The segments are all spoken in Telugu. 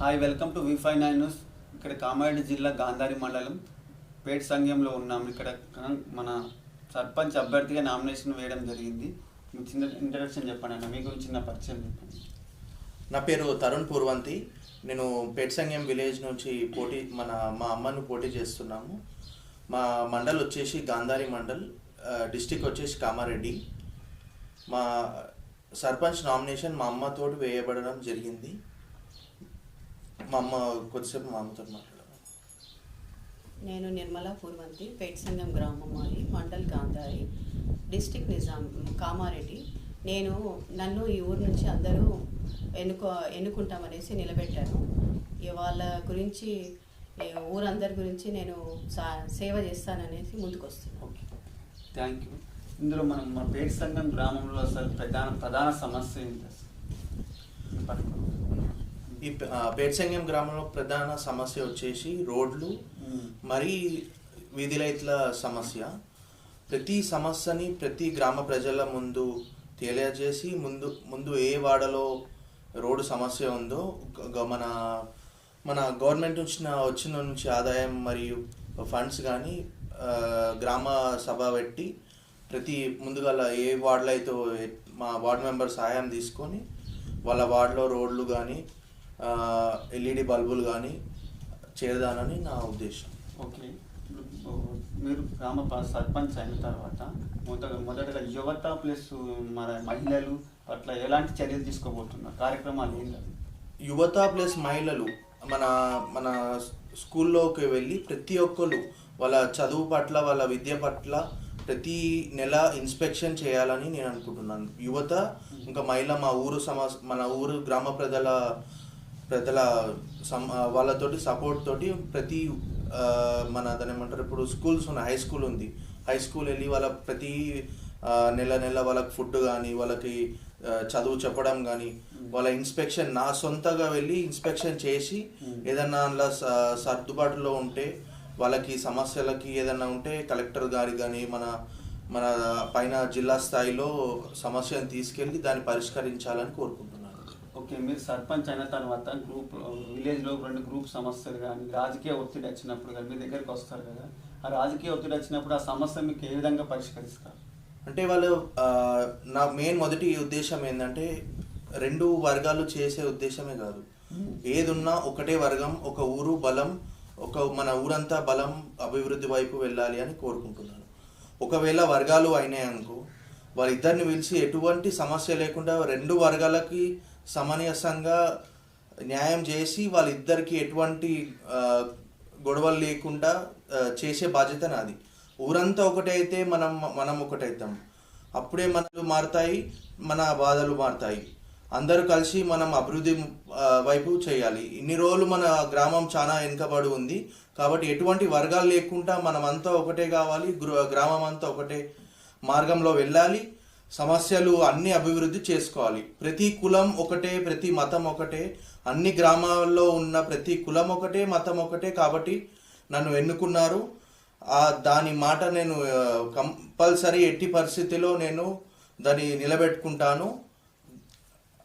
Hi, welcome to V59 news. ఇక్కడ కామారెడ్డి జిల్లా గాంధారి మండలం పేట సంఘంలో ఉన్నాము. ఇక్కడ మన సర్పంచ్ అభ్యర్థిగా నామినేషన్ వేయడం జరిగింది. మీ చిన్న ఇంట్రడక్షన్ చెప్పండి అన్న, మీ గురించి చిన్న పరిచయం చెప్పండి. నా పేరు తరుణ్ పూర్వంతి. నేను పేట సంఘం విలేజ్ నుంచి మా అమ్మను పోటీ చేస్తున్నాము. మా మండల్ వచ్చేసి గాంధారి మండల్, డిస్టిక్ వచ్చేసి కామారెడ్డి. మా సర్పంచ్ నామినేషన్ మా అమ్మతోటి వేయబడడం జరిగింది. మా అమ్మ కొద్దిసేపు మా అమ్మతో మాట్లాడారు. నేను నిర్మలా పూర్వంతి, పేట సంఘం గ్రామం మాది, మండల్ గాంధారి, డిస్టిక్ నిజాం కామారెడ్డి. నన్ను ఈ ఊరు నుంచి అందరూ ఎన్నుకుంటామనేసి నిలబెట్టాను. వాళ్ళ గురించి, ఊరందరి గురించి నేను సేవ చేస్తాననేసి ముందుకు వస్తున్నాను. Okay, thank you. ఇందులో మన పేట సంఘం గ్రామంలో అసలు ప్రధాన సమస్య ఏంటి? ఈ పేట సంఘం గ్రామంలో ప్రధాన సమస్య వచ్చేసి రోడ్లు మరి వీధి లైట్ల సమస్య. ప్రతి సమస్యని ప్రతి గ్రామ ప్రజల ముందు తెలియజేసి ముందు ఏ వాడలో రోడ్డు సమస్య ఉందో మన గవర్నమెంట్ వచ్చిన ఆదాయం మరియు ఫండ్స్ కానీ గ్రామ సభ పెట్టి ముందుగా ఏ వార్డులో అయితే మా వార్డు మెంబర్ సహాయం తీసుకొని వాళ్ళ వార్డులో రోడ్లు కానీ ఎల్ఈడి బల్బులు కానీ చేరదానని నా ఉద్దేశం. ఓకే, మీరు గ్రామ సర్పంచ్ అయిన తర్వాత మొదటగా యువత ప్లస్ మన మహిళలు పట్ల ఎలాంటి చర్యలు తీసుకోబోతున్నారు? కార్యక్రమాలు ఏం లేదు. యువత ప్లస్ మహిళలు మన స్కూల్లోకి వెళ్ళి ప్రతి ఒక్కరు వాళ్ళ చదువు పట్ల, వాళ్ళ విద్య పట్ల ప్రతి నెల ఇన్స్పెక్షన్ చేయాలని నేను అనుకుంటున్నాను. యువత ఇంకా మహిళ మన ఊరు గ్రామ ప్రజల వాళ్ళతోటి సపోర్ట్ తోటి ప్రతి దాని ఏమంటారు, ఇప్పుడు స్కూల్స్ ఉన్నాయి, హై స్కూల్ ఉంది, హై స్కూల్ వెళ్ళి వాళ్ళ ప్రతి నెల వాళ్ళకి ఫుడ్ కానీ వాళ్ళకి చదువు చెప్పడం కానీ వాళ్ళ ఇన్స్పెక్షన్ నా సొంతగా వెళ్ళి ఇన్స్పెక్షన్ చేసి ఏదన్నా అందులో సర్దుబాటులో ఉంటే వాళ్ళకి సమస్యలకి ఏదన్నా ఉంటే కలెక్టర్ గారికి కానీ మన పైన జిల్లా స్థాయిలో సమస్యను తీసుకెళ్ళి దాన్ని పరిష్కరించాలని కోరుకుంటున్నాను. ఓకే, మీరు సర్పంచ్ అయిన తర్వాత విలేజ్లో 2 గ్రూప్ సమస్యలు కానీ రాజకీయ ఒత్తిడి వచ్చినప్పుడు కానీ మీ దగ్గరికి వస్తారు కదా, ఆ రాజకీయ ఒత్తిడి వచ్చినప్పుడు ఆ సమస్య మీకు ఏ విధంగా పరిష్కరిస్తారు? అంటే నా మొదటి ఉద్దేశం ఏంటంటే 2 వర్గాలు చేసే ఉద్దేశమే కాదు. ఏదున్నా ఒకటే వర్గం, ఒక ఊరు బలం, మన ఊరంతా బలం అభివృద్ధి వైపు వెళ్ళాలి అని కోరుకుంటున్నాను. ఒకవేళ వర్గాలు అయినాయి అనుకో, వాళ్ళిద్దరిని పిలిచి ఎటువంటి సమస్య లేకుండా 2 వర్గాలకి సమంజసంగా న్యాయం చేసి వాళ్ళిద్దరికి ఎటువంటి గొడవలు లేకుండా చేసే బాధ్యత నాది. ఊరంతా ఒకటే అయితే మనం ఒకటైతాం. అప్పుడే మనలు మారుతాయి, మన బాధలు మారుతాయి. అందరూ కలిసి మనం అభివృద్ధి వైపు చేయాలి. ఇన్ని రోజులు మన గ్రామం చాలా వెనుకబడి ఉంది కాబట్టి ఎటువంటి వర్గాలు లేకుండా మనమంతా ఒకటే కావాలి, గ్రామం అంతా ఒకటే మార్గంలో వెళ్ళాలి, సమస్యలు అన్ని అభివృద్ధి చేసుకోవాలి. ప్రతి కులం ఒకటే, ప్రతి మతం ఒకటే, అన్ని గ్రామాల్లో ఉన్న ప్రతి కులం ఒకటే, మతం ఒకటే కాబట్టి నన్ను ఎన్నుకున్నారు. దాని మాట నేను కంపల్సరీ ఎట్టి పరిస్థితిలో నేను దాన్ని నిలబెట్టుకుంటాను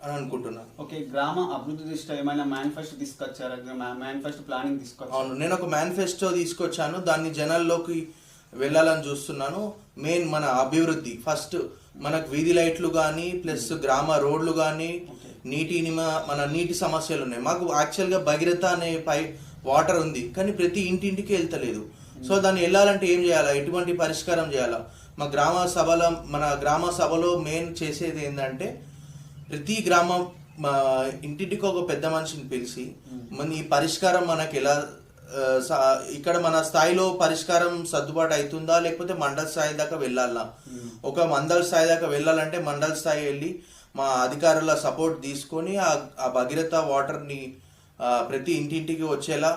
అని అనుకుంటున్నాను. ఓకే, గ్రామ అభివృద్ధి దృష్ట్యా ఏమైనా మేనిఫెస్టో తీసుకొచ్చారా? మేనిఫెస్టో ప్లానింగ్ తీసుకొచ్చారు? అవును, నేను ఒక మేనిఫెస్టో తీసుకొచ్చాను. దాన్ని జనాల్లోకి వెళ్ళాలని చూస్తున్నాను. మెయిన్ మన అభివృద్ధి ఫస్ట్, మనకు వీధి లైట్లు కానీ ప్లస్ గ్రామ రోడ్లు కానీ మన నీటి సమస్యలు ఉన్నాయి. మాకు యాక్చువల్గా భగీరథ అనే వాటర్ ఉంది కానీ ప్రతి ఇంటింటికి వెళ్తలేదు. సో దాన్ని వెళ్ళాలంటే ఏం చేయాలా, ఎటువంటి పరిష్కారం చేయాలా? మన గ్రామ సభలో మెయిన్ చేసేది ఏంటంటే ప్రతి గ్రామం ఇంటింటికి ఒక పెద్ద మనిషిని పిలిచి ఈ పరిష్కారం మనకి ఎలా ఇక్కడ మన స్థాయిలో పరిష్కారం సర్దుబాటు అవుతుందా లేకపోతే మండల స్థాయి దాకా వెళ్ళాలా? ఒక మండల స్థాయి దాకా వెళ్ళాలంటే మండల స్థాయి వెళ్ళి మా అధికారుల సపోర్ట్ తీసుకొని ఆ భగీరథ వాటర్ని ప్రతి ఇంటింటికి వచ్చేలా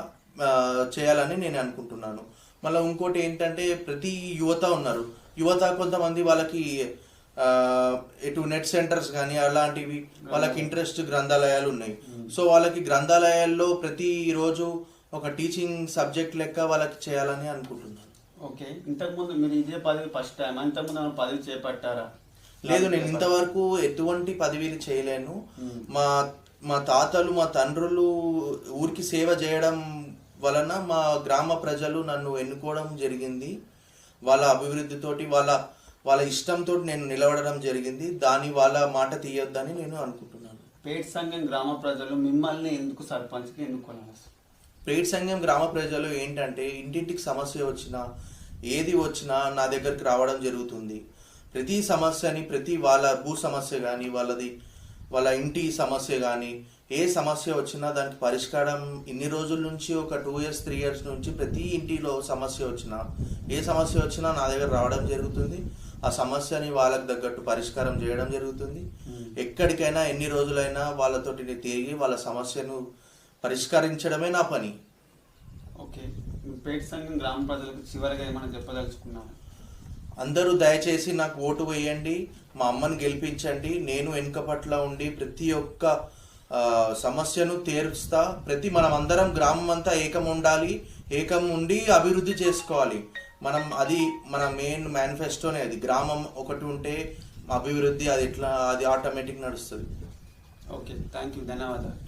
చేయాలని నేను అనుకుంటున్నాను. మళ్ళీ ఇంకోటి ఏంటంటే ప్రతి యువత కొంతమంది వాళ్ళకి నెట్ సెంటర్స్ కానీ అలాంటివి వాళ్ళకి ఇంట్రెస్ట్ గ్రంథాలయాలు ఉన్నాయి. సో వాళ్ళకి గ్రంథాలయాల్లో ప్రతిరోజు ఒక టీచింగ్ సబ్జెక్ట్ లెక్క వాళ్ళకి చేయాలని అనుకుంటున్నాను. ఓకే, ఇంతకుముందు మీరు ఇదే పదవి ఫస్ట్ టైం, ఇంతకుముందు పదవి చేపట్టారా? లేదు, నేను ఇంతవరకు ఎటువంటి పదవిలు చేయలేను. మా తాతలు మా తండ్రులు ఊరికి సేవ చేయడం వలన మా గ్రామ ప్రజలు నన్ను ఎన్నుకోవడం జరిగింది. వాళ్ళ అభివృద్ధితోటి వాళ్ళ ఇష్టంతో నేను నిలబడడం జరిగింది. వాళ్ళ మాట తీయొద్దని నేను అనుకుంటున్నాను. పేట్ సంఘం గ్రామ ప్రజలు మిమ్మల్ని ఎందుకు సర్పంచ్కి ఎన్నుకోవాలి? పేట్ సంఘం గ్రామ ప్రజలు ఏంటంటే ఇంటింటికి సమస్య వచ్చినా ఏది వచ్చినా నా దగ్గరికి రావడం జరుగుతుంది. ప్రతి సమస్యని వాళ్ళ భూ సమస్య కానీ వాళ్ళ ఇంటి సమస్య కానీ ఏ సమస్య వచ్చినా దానికి పరిష్కారం ఇన్ని రోజుల నుంచి ఒక 2 years 3 years నుంచి ప్రతి ఇంటిలో సమస్య వచ్చినా ఏ సమస్య వచ్చినా నా దగ్గర రావడం జరుగుతుంది. ఆ సమస్యని వాళ్ళకి తగ్గట్టు పరిష్కారం చేయడం జరుగుతుంది. ఎక్కడికైనా ఎన్ని రోజులైనా వాళ్ళతోటి నేను తిరిగి వాళ్ళ సమస్యను పరిష్కరించడమే నా పని. ఓకే, పేట్ సంఘం గ్రామ ప్రజలకు చివరిగా ఏమైనా చెప్పదలుచుకున్నాను? అందరూ దయచేసి నాకు ఓటు వేయండి, మా అమ్మని గెలిపించండి. నేను వెనుక పట్ల ఉండి ప్రతి ఒక్క సమస్యను తీరుస్తా. మనం అందరం గ్రామం అంతా ఏకం ఉండి అభివృద్ధి చేసుకోవాలి. అది మన మెయిన్ మేనిఫెస్టోనే. అది గ్రామం ఒకటి ఉంటే అభివృద్ధి అది ఆటోమేటిక్ నడుస్తుంది. ఓకే, థ్యాంక్ యూ, ధన్యవాదాలు.